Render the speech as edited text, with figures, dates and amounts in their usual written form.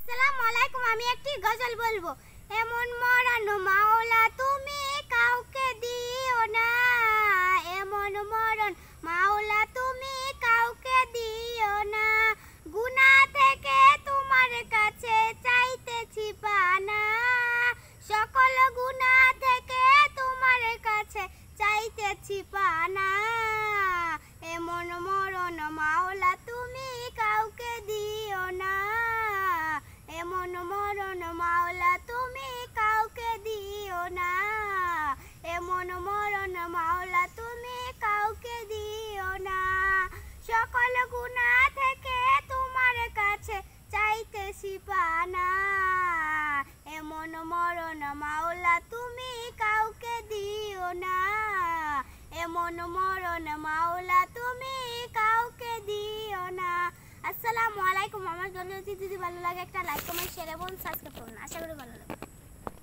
আসসালামু আলাইকুম। আমি একটি গজল বলবো। এমন মরানো মাওলা তুমি কাউকে দিও না, এমন মরণ মাওলা তুমি কাউকে দিও না। গুনাহ থেকে তোমার কাছে চাইতেছি পানা, সকল গুনাহ থেকে তোমার কাছে চাইতেছি পানা। এমন মরণ মাওলা তুমি কাউকে দিও না, এমন মরণ মাওলা তুমি কাউকে দিও না, এমন মরণ মাওলা তুমি কাউকে দিও না। সকল গুনাহ থেকে তোমার কাছে চাইতেছি পানা, এমন মরণ মাওলা তুমি কাউকে দিও না, এমন মরণ মাওলা তুমি কাউকে দিও না। আসসালামু আলাইকুম। আমার যদি ভালো লাগে একটা লাইক কমেন্ট শেয়ার এবং সাবস্ক্রাইব করুন। আশা করি ভালো